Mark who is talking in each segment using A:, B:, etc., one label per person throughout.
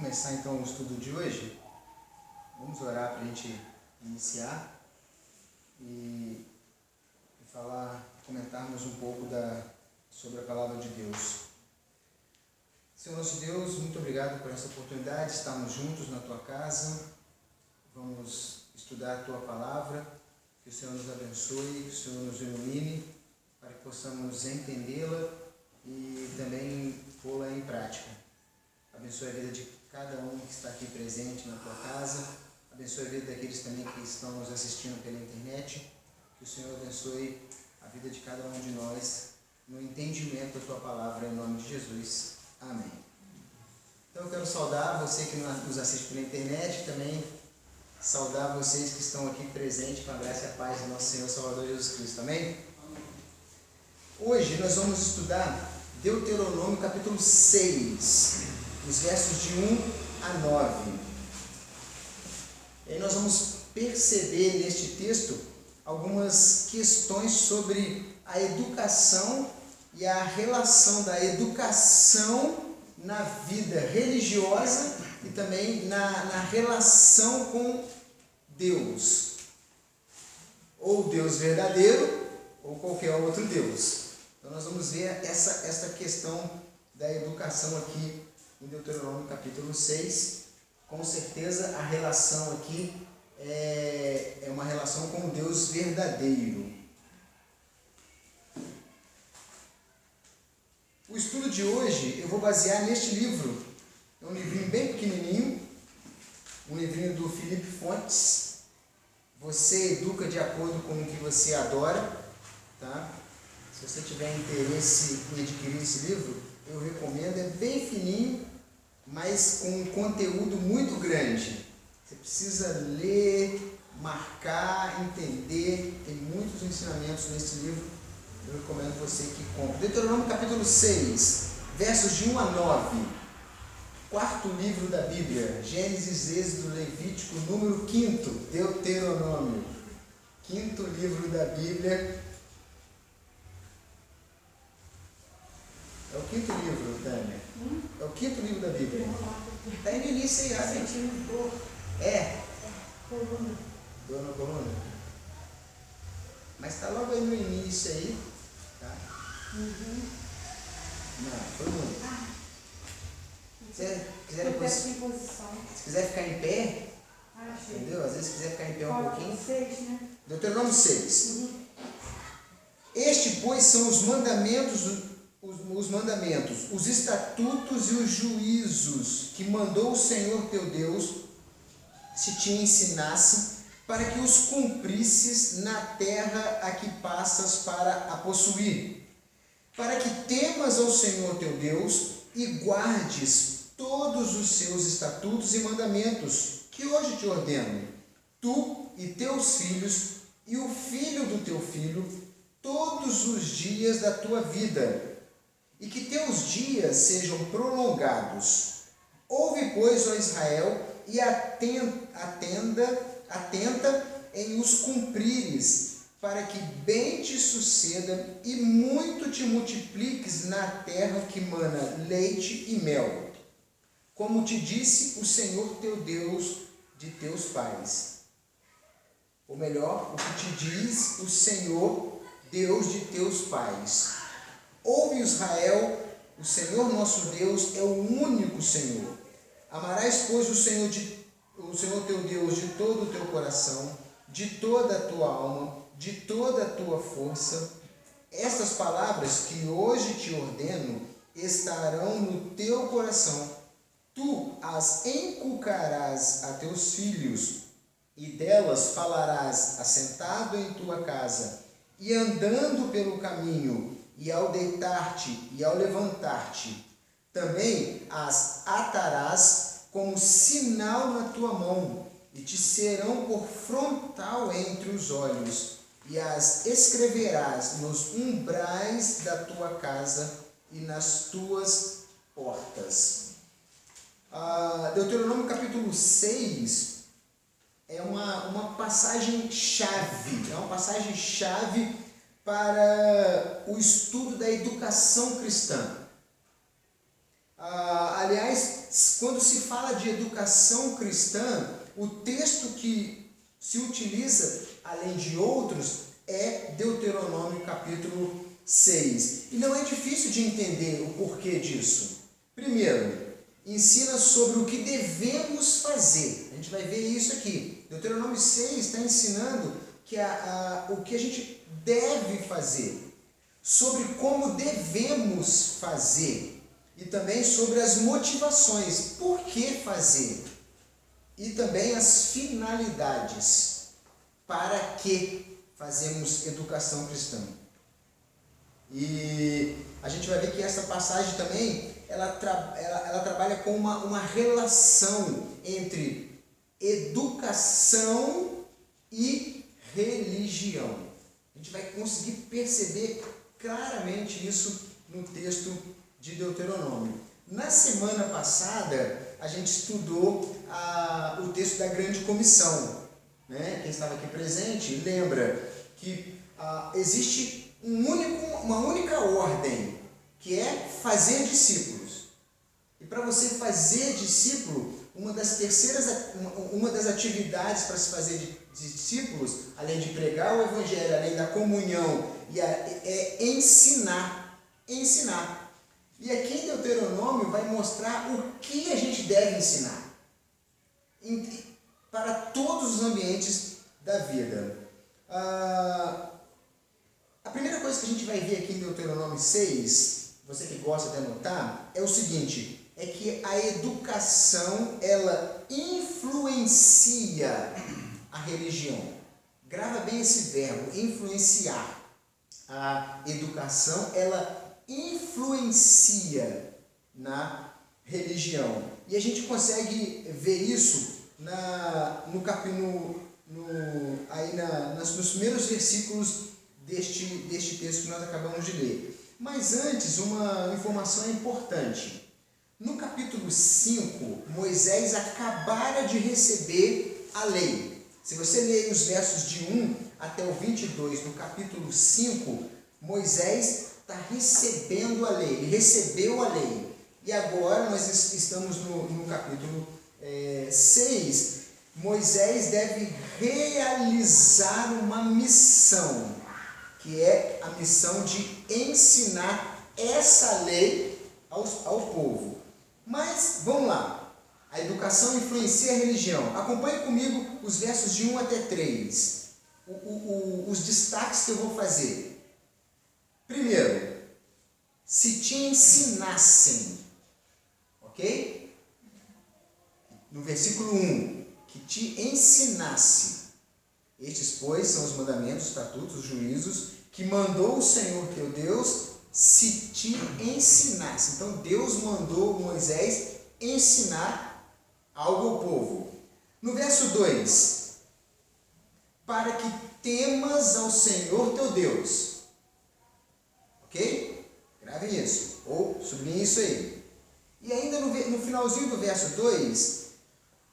A: começar então o estudo de hoje. Vamos orar para a gente iniciar e comentarmos um pouco sobre a palavra de Deus. Senhor nosso Deus, muito obrigado por essa oportunidade de estarmos juntos na Tua casa. Vamos estudar a Tua palavra, que o Senhor nos abençoe, que o Senhor nos ilumine, para que possamos entendê-la e também pô-la em prática. Abençoe a vida de cada um que está aqui presente na Tua casa. Abençoe a vida daqueles também que estão nos assistindo pela internet. Que o Senhor abençoe a vida de cada um de nós no entendimento da Tua palavra, em nome de Jesus. Amém. Então eu quero saudar você que nos assiste pela internet, também saudar vocês que estão aqui presentes com a graça e a paz do nosso Senhor Salvador Jesus Cristo. Amém? Hoje nós vamos estudar Deuteronômio capítulo 6, os versos de 1 a 9. E aí nós vamos perceber neste texto algumas questões sobre a educação e a relação da educação na vida religiosa e também na relação com Deus. Ou Deus verdadeiro, ou qualquer outro Deus. Então nós vamos ver essa questão da educação aqui em Deuteronômio capítulo 6. Com certeza a relação aqui é uma relação com Deus verdadeiro. O estudo de hoje eu vou basear neste livro. É um livrinho bem pequenininho, um livrinho do Felipe Fontes. Você educa de acordo com o que você adora, tá? Se você tiver interesse em adquirir esse livro, eu recomendo. É bem fininho, mas com um conteúdo muito grande. Você precisa ler, marcar, entender. Tem muitos ensinamentos nesse livro. Eu recomendo você que compre. Deuteronômio capítulo 6, versos de 1 a 9. Quarto livro da Bíblia. Gênesis, Êxodo, Levítico, número 5. Deuteronômio. Quinto livro da Bíblia. É o quinto livro, Tânia. É o quinto livro da Bíblia. Está no início aí, abre. É. Dor na coluna. Mas está logo aí no início aí. Tá? Não, foi muito. Se quiser ficar em pé, entendeu? Às vezes se quiser ficar em pé um pouquinho.
B: 6, né?
A: Deuteronômio 6. Este, pois, são os mandamentos, os estatutos e os juízos que mandou o Senhor teu Deus, se te ensinasse, para que os cumprisses na terra a que passas para a possuir, para que temas ao Senhor teu Deus e guardes todos os seus estatutos e mandamentos, que hoje te ordeno, tu e teus filhos e o filho do teu filho, todos os dias da tua vida, e que teus dias sejam prolongados. Ouve, pois, ó Israel, e atenta em os cumprires, para que bem te suceda e muito te multipliques na terra que mana leite e mel, como te disse o Senhor teu Deus de teus pais. Ou melhor, o que te diz o Senhor Deus de teus pais. Ouve, Israel, o Senhor nosso Deus é o único Senhor. Amarás, pois, o Senhor teu Deus de todo o teu coração, de toda a tua alma, de toda a tua força. Estas palavras que hoje te ordeno estarão no teu coração. Tu as inculcarás a teus filhos, e delas falarás assentado em tua casa, e andando pelo caminho, e ao deitar-te e ao levantar-te. Também as atarás como sinal na tua mão, e te serão por frontal entre os olhos, e as escreverás nos umbrais da tua casa e nas tuas portas. Deuteronômio capítulo 6 é uma passagem-chave, para o estudo da educação cristã. aliás, quando se fala de educação cristã, o texto que se utiliza, além de outros, é Deuteronômio capítulo 6. E não é difícil de entender o porquê disso. Primeiro, ensina sobre o que devemos fazer. A gente vai ver isso aqui. Deuteronômio 6 está ensinando que o que a gente deve fazer, sobre como devemos fazer e também sobre as motivações, por que fazer e também as finalidades para que fazemos educação cristã. E a gente vai ver que essa passagem também ela trabalha com uma relação entre educação e religião. A gente vai conseguir perceber claramente isso no texto de Deuteronômio. Na semana passada, a gente estudou o texto da Grande Comissão. Né? Quem estava aqui presente lembra que existe uma única ordem, que é fazer discípulos. E para você fazer discípulo, uma das atividades para se fazer discípulos, além de pregar o evangelho, além da comunhão, é ensinar. E aqui em Deuteronômio vai mostrar o que a gente deve ensinar para todos os ambientes da vida. A primeira coisa que a gente vai ver aqui em Deuteronômio 6, você que gosta de anotar, é o seguinte, é que a educação, ela influencia a religião. Grava bem esse verbo, influenciar. A educação, ela influencia na religião. E a gente consegue ver isso nos primeiros versículos deste texto que nós acabamos de ler. Mas antes, uma informação importante. No capítulo 5, Moisés acabara de receber a lei. Se você ler os versos de 1 até o 22 do capítulo 5, Moisés está recebendo a lei, ele recebeu a lei. E agora nós estamos no capítulo 6, Moisés deve realizar uma missão, que é a missão de ensinar essa lei ao povo. Mas, vamos lá, a educação influencia a religião. Acompanhe comigo os versos de 1 até 3, os destaques que eu vou fazer. Primeiro, se te ensinassem, ok? No versículo 1, que te ensinasse. Estes, pois, são os mandamentos, estatutos, os juízos, que mandou o Senhor teu Deus, se te ensinasse. Então, Deus mandou Moisés ensinar algo ao povo. No verso 2, para que temas ao Senhor teu Deus. Ok? Grave isso, ou sublinhe isso aí. E ainda no finalzinho do verso 2,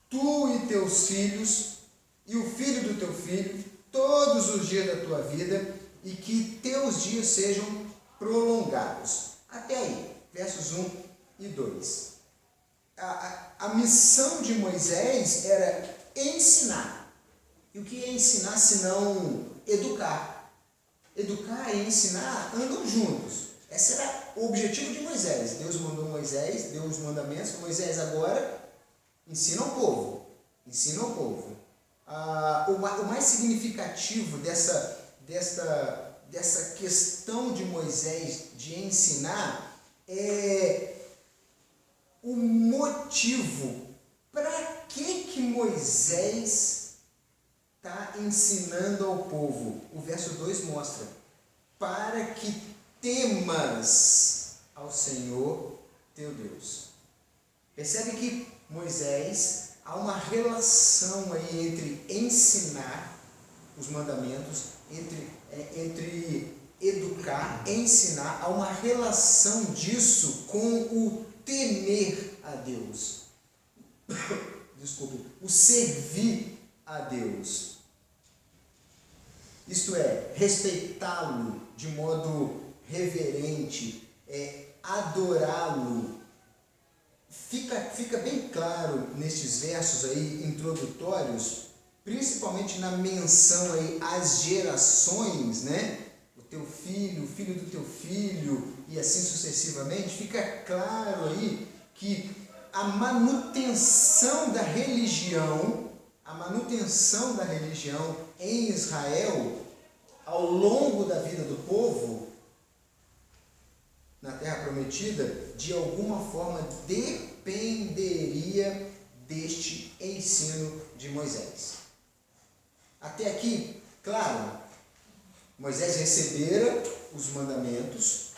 A: tu e teus filhos, e o filho do teu filho, todos os dias da tua vida, e que teus dias sejam prolongados. Até aí, versos 1 e 2. A missão de Moisés era ensinar. E o que é ensinar senão educar? Educar e ensinar andam juntos. Esse era o objetivo de Moisés. Deus mandou Moisés, deu os mandamentos. Moisés agora ensina ao povo. O mais significativo dessa questão de Moisés de ensinar é o motivo. Para que Moisés está ensinando ao povo? O verso 2 mostra: para que temas ao Senhor teu Deus. Percebe que Moisés, há uma relação aí entre ensinar os mandamentos, entre educar, ensinar, há uma relação disso com o temer a Deus. Desculpe, o servir a Deus. Isto é, respeitá-lo de modo reverente, adorá-lo fica bem claro nestes versos aí introdutórios, principalmente na menção aí às gerações, né? O teu filho, o filho do teu filho e assim sucessivamente, fica claro aí que a manutenção da religião em Israel ao longo da vida do povo na Terra Prometida, de alguma forma dependeria deste ensino de Moisés. Até aqui, claro, Moisés recebera os mandamentos,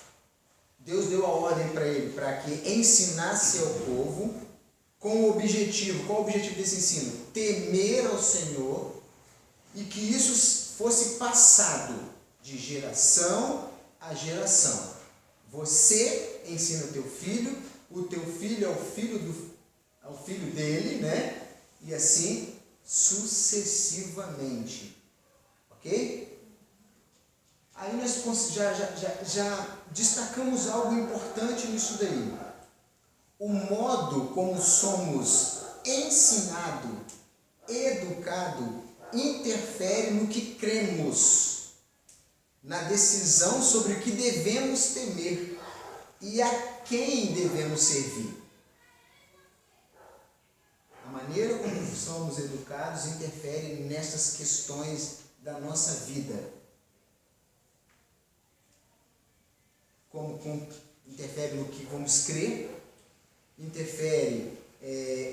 A: Deus deu a ordem para ele para que ensinasse ao povo com o objetivo, qual o objetivo desse ensino? Temer ao Senhor e que isso fosse passado de geração a geração. Você ensina o teu filho ao filho dele, né? E assim sucessivamente. Ok? Aí nós já destacamos algo importante nisso daí. O modo como somos ensinado, educado, interfere no que cremos, na decisão sobre o que devemos temer e a quem devemos servir. A maneira como somos educados interfere nessas questões da nossa vida. Como interfere no que vamos crer, interfere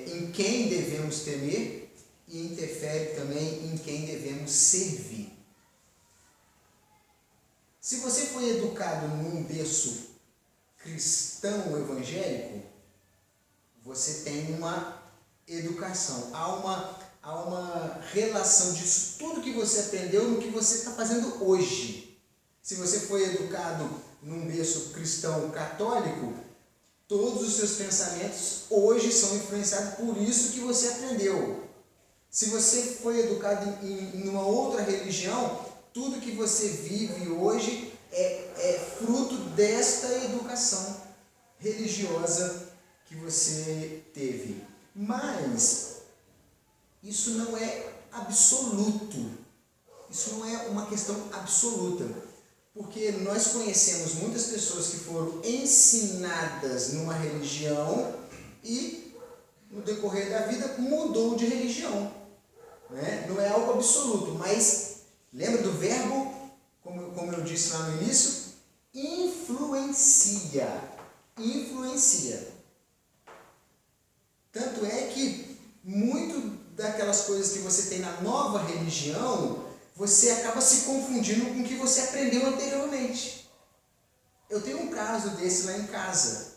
A: em quem devemos temer e interfere também em quem devemos servir. Se você foi educado num berço cristão evangélico, você tem uma educação, há uma relação disso tudo que você aprendeu no que você está fazendo hoje. Se você foi educado num berço cristão católico, todos os seus pensamentos hoje são influenciados por isso que você aprendeu. Se você foi educado em uma outra religião, tudo que você vive hoje é fruto desta educação religiosa que você teve. Mas isso não é absoluto. Isso não é uma questão absoluta. Porque nós conhecemos muitas pessoas que foram ensinadas numa religião e, no decorrer da vida, mudou de religião. Né? Não é algo absoluto, mas lembra do verbo, como eu disse lá no início? Influencia. Tanto é que muito daquelas coisas que você tem na nova religião, você acaba se confundindo com o que você aprendeu anteriormente. Eu tenho um caso desse lá em casa.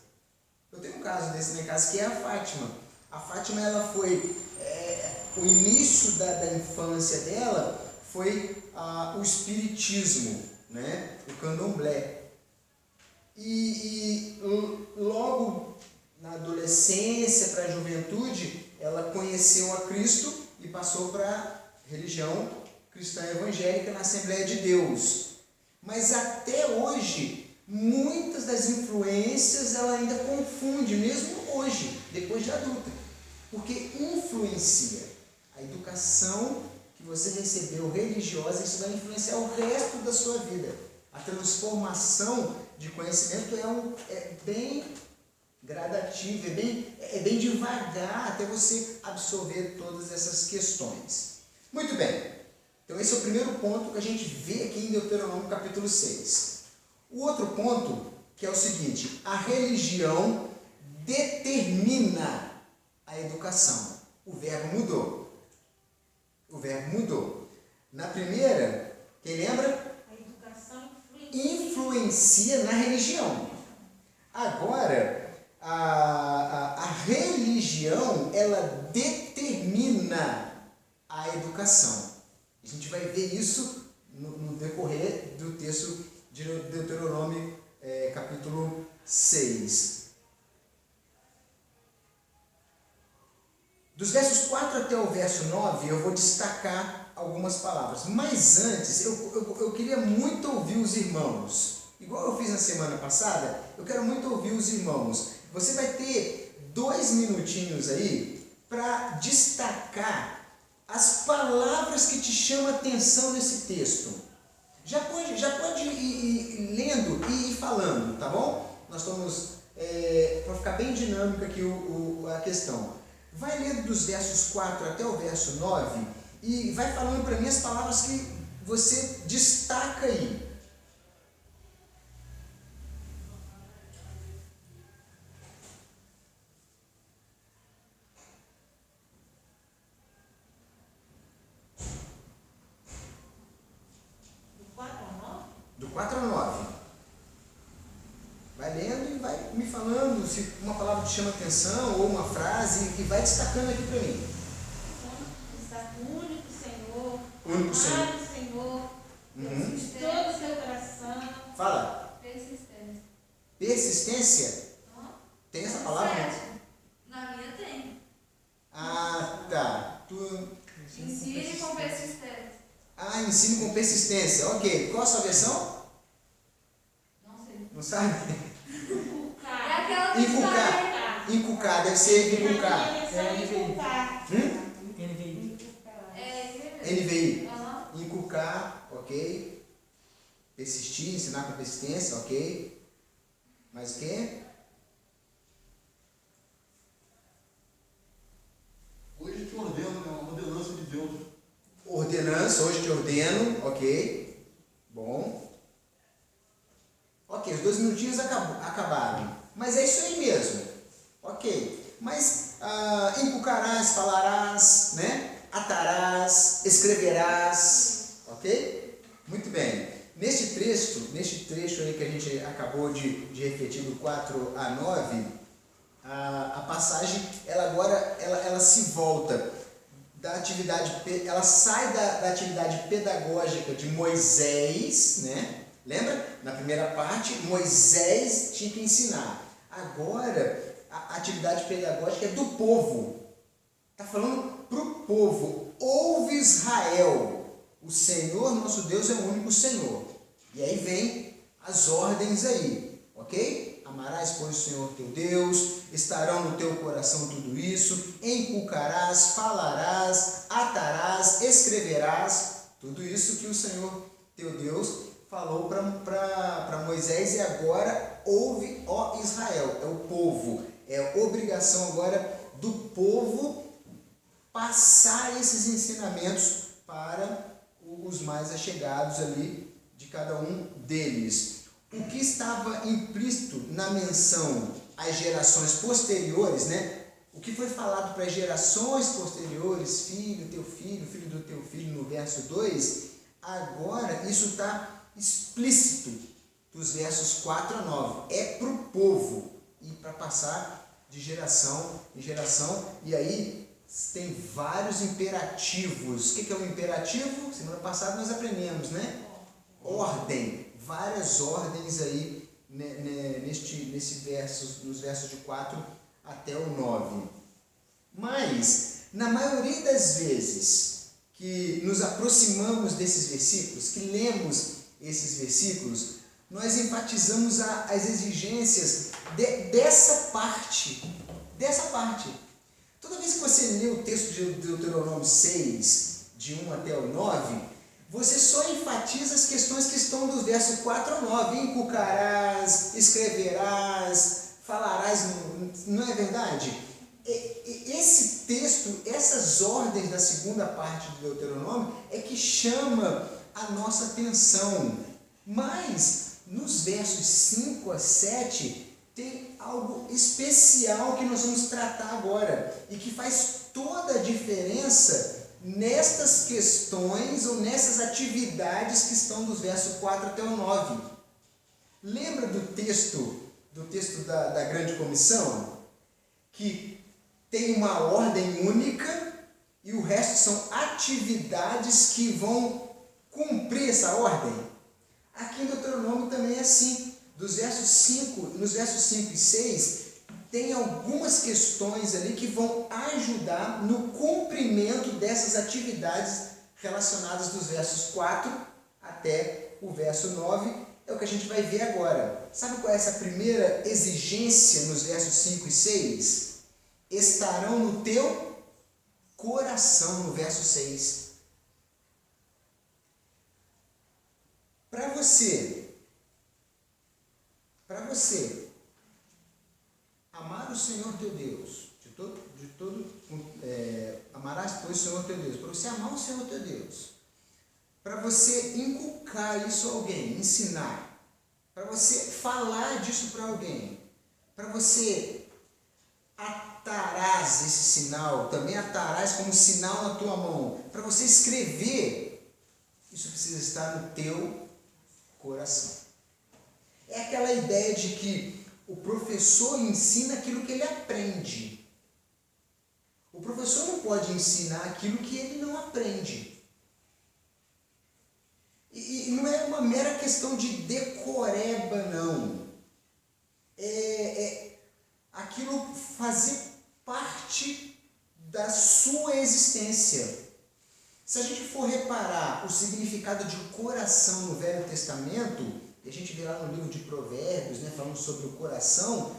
A: Que é a Fátima. A Fátima, ela foi... o início da infância dela foi o espiritismo, né? O candomblé. E logo na adolescência, para a juventude, ela conheceu a Cristo e passou para a religião cristã evangélica na Assembleia de Deus. Mas até hoje, muitas das influências ela ainda confunde, mesmo hoje, depois de adulta. Porque influencia. A educação que você recebeu religiosa, isso vai influenciar o resto da sua vida. A transformação de conhecimento é bem gradativa, é bem devagar até você absorver todas essas questões. Muito bem. Então esse é o primeiro ponto que a gente vê aqui em Deuteronômio capítulo 6. O outro ponto, que é o seguinte: a religião determina a educação. O verbo mudou. Na primeira, quem lembra?
B: A educação
A: influencia na religião. Agora, a religião, ela determina a educação. A gente vai ver isso no decorrer do texto de Deuteronômio capítulo 6. Dos versos 4 até o verso 9, eu vou destacar algumas palavras. Mas antes, eu queria muito ouvir os irmãos. Igual eu fiz na semana passada, eu quero muito ouvir os irmãos. Você vai ter 2 minutinhos aí para destacar as palavras que te chamam a atenção nesse texto. Já pode ir lendo e ir falando, tá bom? Nós estamos, para ficar bem dinâmica aqui a questão. Vai lendo dos versos 4 até o verso 9 e vai falando para mim as palavras que você destaca aí. Do 4 ao 9. Vai lendo e vai me falando se uma palavra te chama atenção ou uma frase e vai destacando aqui para mim.
B: Está o único Senhor,
A: Único Senhor.
B: amado Senhor, de todo o seu coração.
A: Fala.
C: Persistência.
A: Persistência? Tem essa palavra?
C: Certo. Na minha tem.
A: Ah, tá.
C: Ensine com persistência.
A: Ah, ensino com persistência. Ok. Qual a sua versão?
C: Não sei.
A: Não sabe?
C: É aquela que
A: Inculcar. Inculcar. Deve ser inculcar.
C: É
A: NVI.
C: Aham.
A: Inculcar, ok. Persistir, ensinar com persistência, ok. Mais o quê?
D: Hoje te ordeno, é uma ordenança de Deus.
A: Ordenança, hoje te ordeno, ok. Bom. Ok, os 2 minutinhos acabaram. Mas é isso aí mesmo. Ok. Mas inculcarás, falarás, né? Atarás, escreverás, ok? Muito bem. Neste trecho aí que a gente acabou de refletir do 4 a 9, a passagem, ela se volta da atividade, ela sai da atividade pedagógica de Moisés, né? Lembra? Na primeira parte, Moisés tinha que ensinar. Agora, a atividade pedagógica é do povo. Está falando para o povo. Ouve Israel, o Senhor nosso Deus é o único Senhor. E aí vem as ordens aí, ok? Amarás, pois, o Senhor teu Deus, estarão no teu coração tudo isso, inculcarás, falarás, atarás, escreverás, tudo isso que o Senhor teu Deus falou para Moisés, e agora ouve, ó Israel, é o povo, é obrigação agora do povo passar esses ensinamentos para os mais allegados ali de cada um deles. O que estava implícito na menção às gerações posteriores, né? O que foi falado para as gerações posteriores, filho do teu filho, no verso 2, agora isso está explícito dos versos 4 a 9. É para o povo e para passar de geração em geração. E aí tem vários imperativos. O que é um imperativo? Semana passada nós aprendemos, né? Ordem. Várias ordens aí nos versos de 4 até o 9. Mas, na maioria das vezes que nos aproximamos desses versículos, que lemos esses versículos, nós enfatizamos as exigências dessa parte. Toda vez que você lê o texto de Deuteronômio 6, de 1 até o 9, você só enfatiza as questões que estão dos versos 4 ao 9. Inculcarás, escreverás, falarás, não é verdade? Esse texto, essas ordens da segunda parte do Deuteronômio é que chama a nossa atenção. Mas, nos versos 5 a 7, tem algo especial que nós vamos tratar agora e que faz toda a diferença nestas questões ou nessas atividades que estão dos versos 4 até o 9. Lembra do texto da Grande Comissão? Que tem uma ordem única e o resto são atividades que vão cumprir essa ordem? Aqui em Deuteronômio também é assim. Nos versos 5 e 6, tem algumas questões ali que vão ajudar no cumprimento dessas atividades relacionadas dos versos 4 até o verso 9. É o que a gente vai ver agora. Sabe qual é essa primeira exigência nos versos 5 e 6? estarão no teu coração, no verso 6. Para você amar o Senhor teu Deus, amarás, pois, o Senhor teu Deus, para você amar o Senhor teu Deus, para você inculcar isso a alguém, ensinar, para você falar disso para alguém, para você atarás esse sinal, também atarás como sinal na tua mão, para você escrever, isso precisa estar no teu coração. É aquela ideia de que o professor ensina aquilo que ele aprende. O professor não pode ensinar aquilo que ele não aprende. E não é uma mera questão de decoreba, não. É aquilo fazer parte da sua existência. Se a gente for reparar o significado de coração no Velho Testamento, e a gente vê lá no livro de Provérbios, né, falando sobre o coração,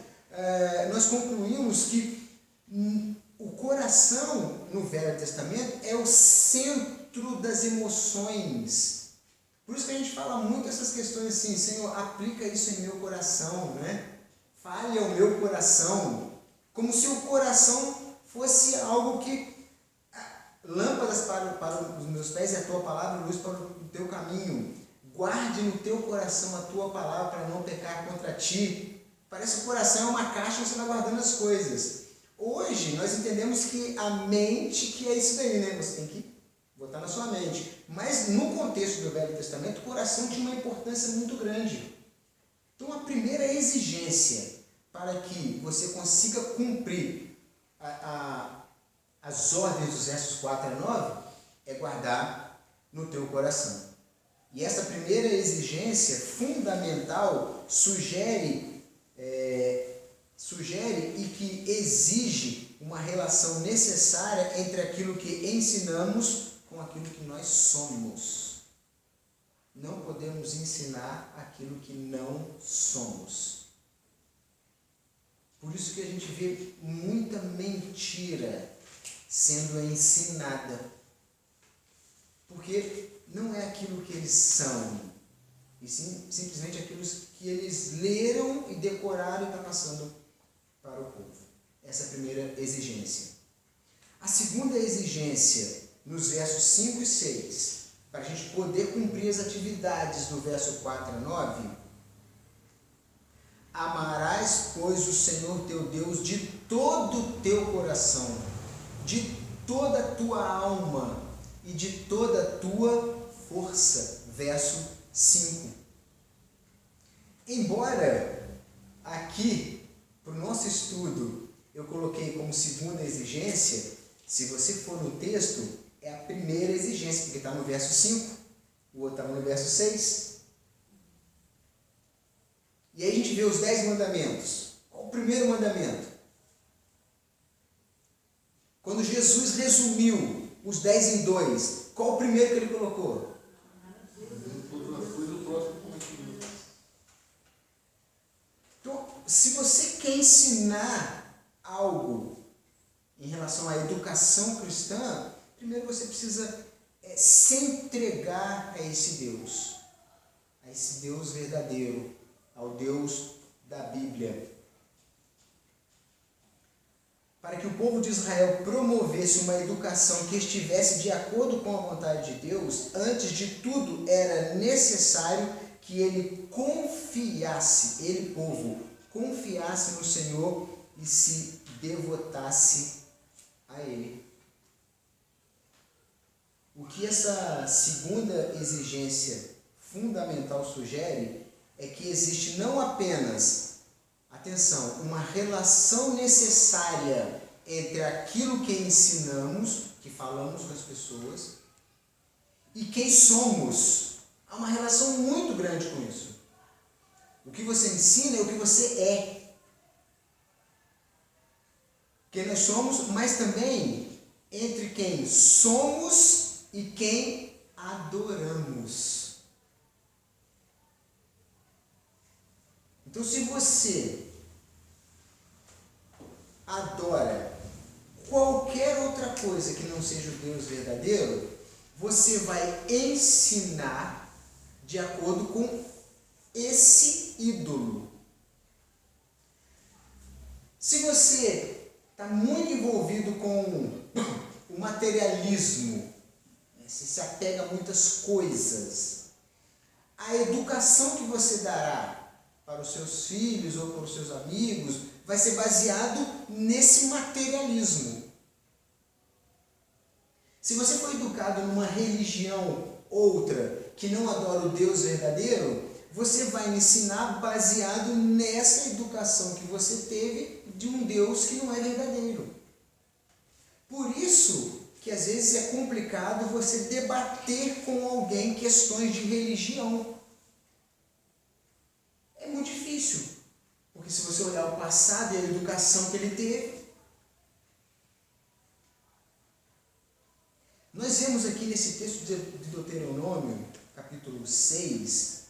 A: nós concluímos que o coração no Velho Testamento é o centro das emoções. Por isso que a gente fala muito essas questões assim, Senhor, aplica isso em meu coração, né? Fale ao meu coração, como se o coração fosse algo que lâmpadas para os meus pés e a tua palavra, luz para o teu caminho. Guarde no teu coração a tua palavra para não pecar contra ti. Parece que o coração é uma caixa onde você vai guardando as coisas. Hoje nós entendemos que a mente que é isso daí, né? Você tem que botar na sua mente. Mas no contexto do Velho Testamento, o coração tinha uma importância muito grande. Então a primeira exigência para que você consiga cumprir as ordens dos versos 4 a 9 é guardar no teu coração. E essa primeira exigência fundamental sugere e que exige uma relação necessária entre aquilo que ensinamos com aquilo que nós somos. Não podemos ensinar aquilo que não somos. Por isso que a gente vê muita mentira sendo ensinada. Porque não é aquilo que eles são, e sim simplesmente aquilo que eles leram e decoraram e está passando para o povo. Essa é a primeira exigência. A segunda exigência, nos versos 5 e 6, para a gente poder cumprir as atividades do verso 4 a 9, amarás, pois, o Senhor teu Deus de todo o teu coração, de toda a tua alma e de toda a tua força. Verso 5. Embora aqui, para o nosso estudo, eu coloquei como segunda exigência, se você for no texto, é a primeira exigência, porque está no verso 5, o outro está no verso 6. E aí a gente vê os 10 mandamentos. Qual o primeiro mandamento? Quando Jesus resumiu os 10 em 2, qual o primeiro que ele colocou? Então, se você quer ensinar algo em relação à educação cristã, primeiro você precisa se entregar a esse Deus verdadeiro, ao Deus da Bíblia. Para que o povo de Israel promovesse uma educação que estivesse de acordo com a vontade de Deus, antes de tudo era necessário que ele confiasse, povo, confiasse no Senhor e se devotasse a Ele. O que essa segunda exigência fundamental sugere é que existe não apenas, atenção, uma relação necessária entre aquilo que ensinamos, que falamos com as pessoas, e quem somos. Há uma relação muito grande com isso. O que você ensina é o que você é. Quem nós somos, mas também entre quem somos e quem adoramos. Então, se você adora qualquer outra coisa que não seja o Deus verdadeiro, você vai ensinar de acordo com esse ídolo. Se você está muito envolvido com o materialismo, você se apega a muitas coisas, a educação que você dará para os seus filhos ou para os seus amigos vai ser baseado nesse materialismo. Se você for educado numa religião outra que não adora o Deus verdadeiro, você vai ensinar baseado nessa educação que você teve de um Deus que não é verdadeiro. Por isso que às vezes é complicado você debater com alguém questões de religião. É muito difícil, porque se você olhar o passado e a educação que ele teve, nós vemos aqui nesse texto de Deuteronômio, capítulo 6,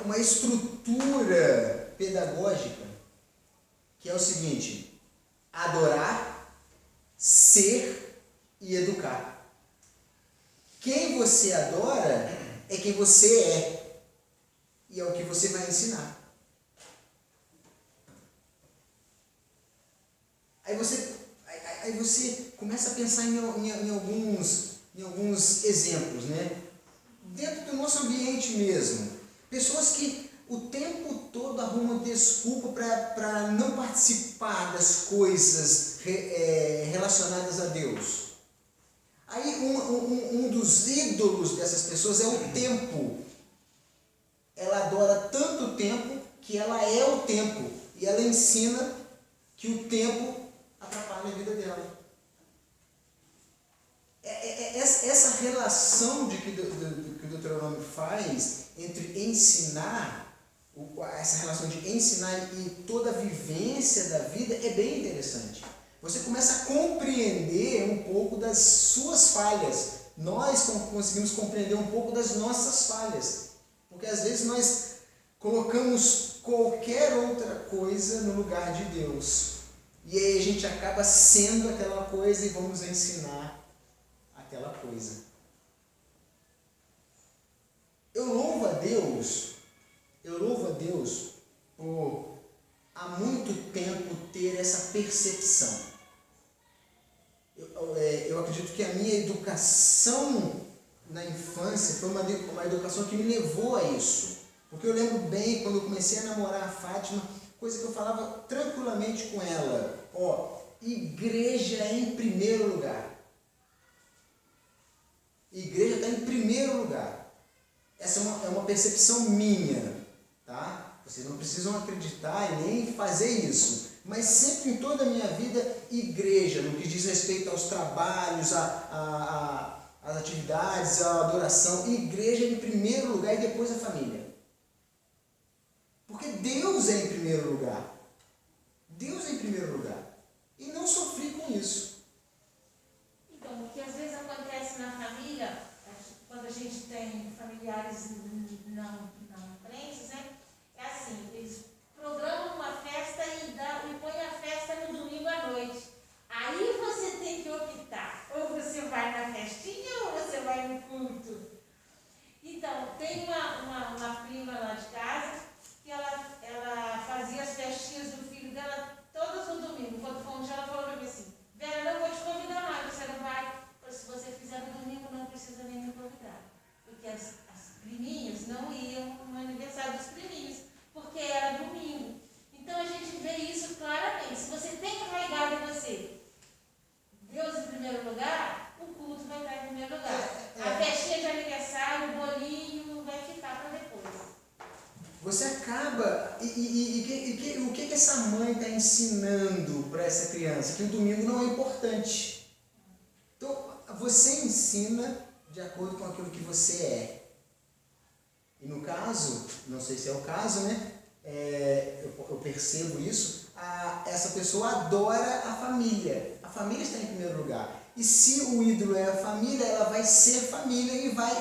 A: uma estrutura pedagógica que é o seguinte: adorar, ser e educar. Quem você adora é quem você é, e é o que você vai ensinar. Aí você começa a pensar em alguns exemplos, né? Dentro do nosso ambiente mesmo. Pessoas que o tempo todo arrumam desculpa para não participar das coisas relacionadas a Deus. Aí um dos ídolos dessas pessoas é o tempo. Ela adora tanto o tempo que ela é o tempo. E ela ensina que o tempo atrapalha a vida dela. Essa relação que o Deuteronômio faz entre ensinar, essa relação de ensinar e toda a vivência da vida é bem interessante. Você começa a compreender um pouco das suas falhas. Nós conseguimos compreender um pouco das nossas falhas. Porque às vezes nós colocamos qualquer outra coisa no lugar de Deus. E aí a gente acaba sendo aquela coisa e vamos ensinar aquela coisa. Eu louvo a Deus por há muito tempo ter essa percepção. Eu acredito que a minha educação na infância foi uma educação que me levou a isso. Porque eu lembro bem, quando eu comecei a namorar a Fátima, coisa que eu falava tranquilamente com ela: igreja é em primeiro lugar. Igreja está em primeiro lugar. Essa é uma percepção minha, tá? Vocês não precisam acreditar e nem fazer isso. Mas sempre em toda a minha vida, igreja, no que diz respeito aos trabalhos, às atividades, à adoração, igreja é em primeiro lugar e depois a família. Porque Deus é em primeiro lugar. Deus é em primeiro lugar. E não sofri com isso.
B: Então, o que às vezes acontece na família, quando a gente tem familiares não crentes, né? É assim, eles programam uma festa e põem a festa no domingo à noite. Aí você tem que optar. Ou você vai na festinha ou você vai no culto. Então, tem uma prima lá de casa que ela fazia as festinhas do filho dela todas no domingo. Quando fomos, ela falou para mim assim: Vera, não vou te convidar mais, você não vai. Se você fizer no domingo, não precisa nem me convidar. Porque as priminhas não iam no aniversário dos priminhos, porque era domingo. Então a gente vê isso claramente. Se você tem arraigado em você Deus em primeiro lugar, o culto vai estar em primeiro lugar. A festinha de aniversário, o bolinho, vai ficar para depois.
A: Você acaba... o que essa mãe está ensinando para essa criança? Que o domingo não é importante. Então, você ensina de acordo com aquilo que você é. E no caso, não sei se é o caso, né? Eu percebo isso. Essa pessoa adora a família. A família está em primeiro lugar. E se o ídolo é a família, ela vai ser família e vai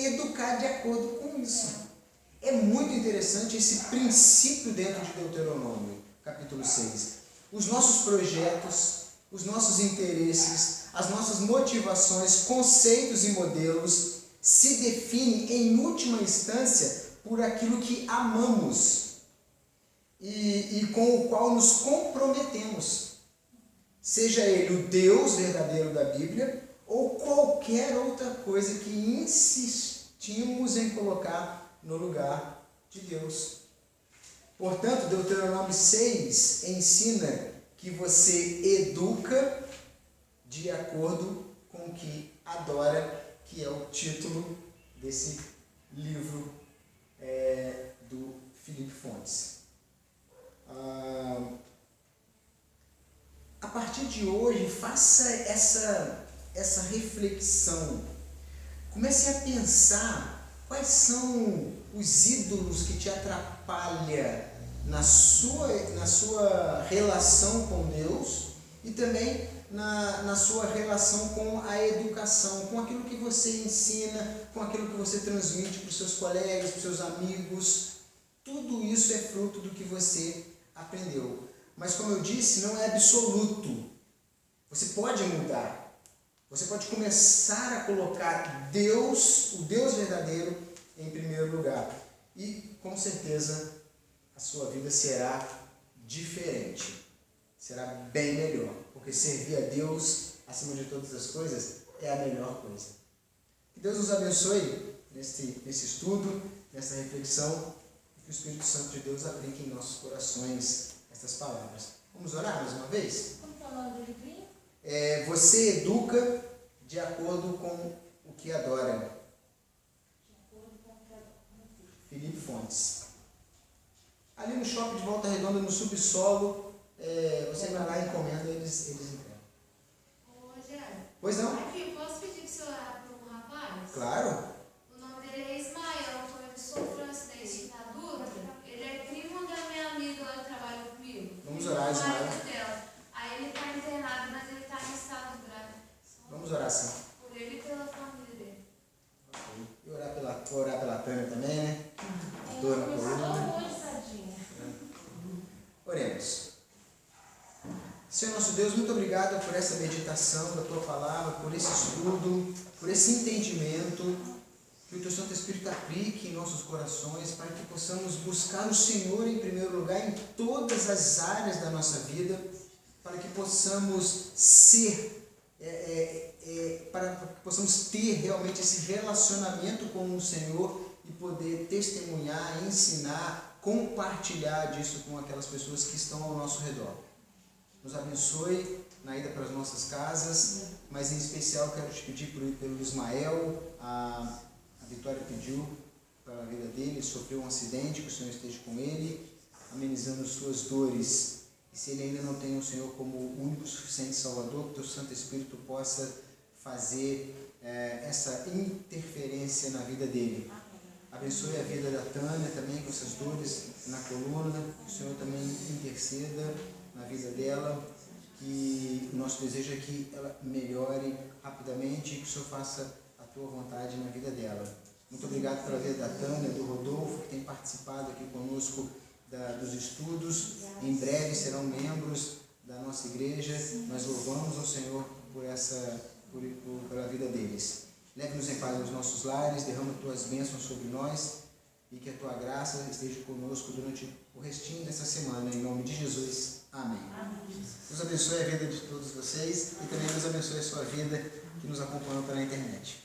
A: educar de acordo com isso. É muito interessante esse princípio dentro de Deuteronômio, capítulo 6. Os nossos projetos, os nossos interesses, as nossas motivações, conceitos e modelos se definem, em última instância, por aquilo que amamos e com o qual nos comprometemos. Seja ele o Deus verdadeiro da Bíblia ou qualquer outra coisa que insistimos em colocar no lugar de Deus. Portanto, Deuteronômio 6 ensina que você educa de acordo com o que adora, que é o título desse livro do Felipe Fontes. A partir de hoje, faça essa reflexão. Comece a pensar quais são os ídolos que te atrapalham na sua relação com Deus e também na sua relação com a educação, com aquilo que você ensina, com aquilo que você transmite para os seus colegas, para os seus amigos. Tudo isso é fruto do que você aprendeu. Mas, como eu disse, não é absoluto. Você pode mudar. Você pode começar a colocar Deus, o Deus verdadeiro, em primeiro lugar. E, com certeza, a sua vida será diferente. Será bem melhor. Porque servir a Deus, acima de todas as coisas, é a melhor coisa. Que Deus nos abençoe nesse estudo, nessa reflexão. E que o Espírito Santo de Deus aplique em nossos corações estas palavras. Vamos orar mais uma vez?
B: Como está o nome do livrinho?
A: Você educa de acordo com o que adora. Felipe Fontes. Ali no shopping de Volta Redonda, no subsolo, você vai lá e encomenda, eles entregam.
C: Ô, Rogério.
A: Pois não?
C: Aqui, posso pedir que o senhor orar para um rapaz?
A: Claro.
C: O nome dele é Ismael, ele sofreu um acidente na Dutra. Ele é primo da minha amiga lá que trabalha comigo.
A: Vamos orar, Ismael.
C: Aí ele está internado, mas ele está em estado grave.
A: Vamos orar sim.
C: Por ele e pela família dele.
A: Ok. E vou orar pela Tânia também, né? A dor na coluna.
B: Hoje, tadinha.
A: Oremos. Senhor nosso Deus, muito obrigado por essa meditação da Tua Palavra, por esse estudo, por esse entendimento, que o Teu Santo Espírito aplique em nossos corações, para que possamos buscar o Senhor em primeiro lugar em todas as áreas da nossa vida, para que possamos para que possamos ter realmente esse relacionamento com o Senhor e poder testemunhar, ensinar, compartilhar disso com aquelas pessoas que estão ao nosso redor. Nos abençoe na ida para as nossas casas, mas em especial quero te pedir pelo Ismael. A Vitória pediu para a vida dele, ele sofreu um acidente, que o Senhor esteja com ele, amenizando suas dores. E se ele ainda não tem o Senhor como o único suficiente Salvador, que o Teu Santo Espírito possa fazer essa interferência na vida dele. Abençoe a vida da Tânia também com essas dores na coluna, que o Senhor também interceda na vida dela, que o nosso desejo é que ela melhore rapidamente e que o Senhor faça a Tua vontade na vida dela. Muito obrigado pela vida da Tânia, do Rodolfo, que tem participado aqui conosco dos estudos. Em breve serão membros da nossa igreja. Nós louvamos ao Senhor pela vida deles. Leve-nos em paz aos nossos lares, derrama Tuas bênçãos sobre nós e que a Tua graça esteja conosco durante o restinho dessa semana, em nome de Jesus. Amém. Deus abençoe a vida de todos vocês e também Deus abençoe a sua vida que nos acompanha pela internet.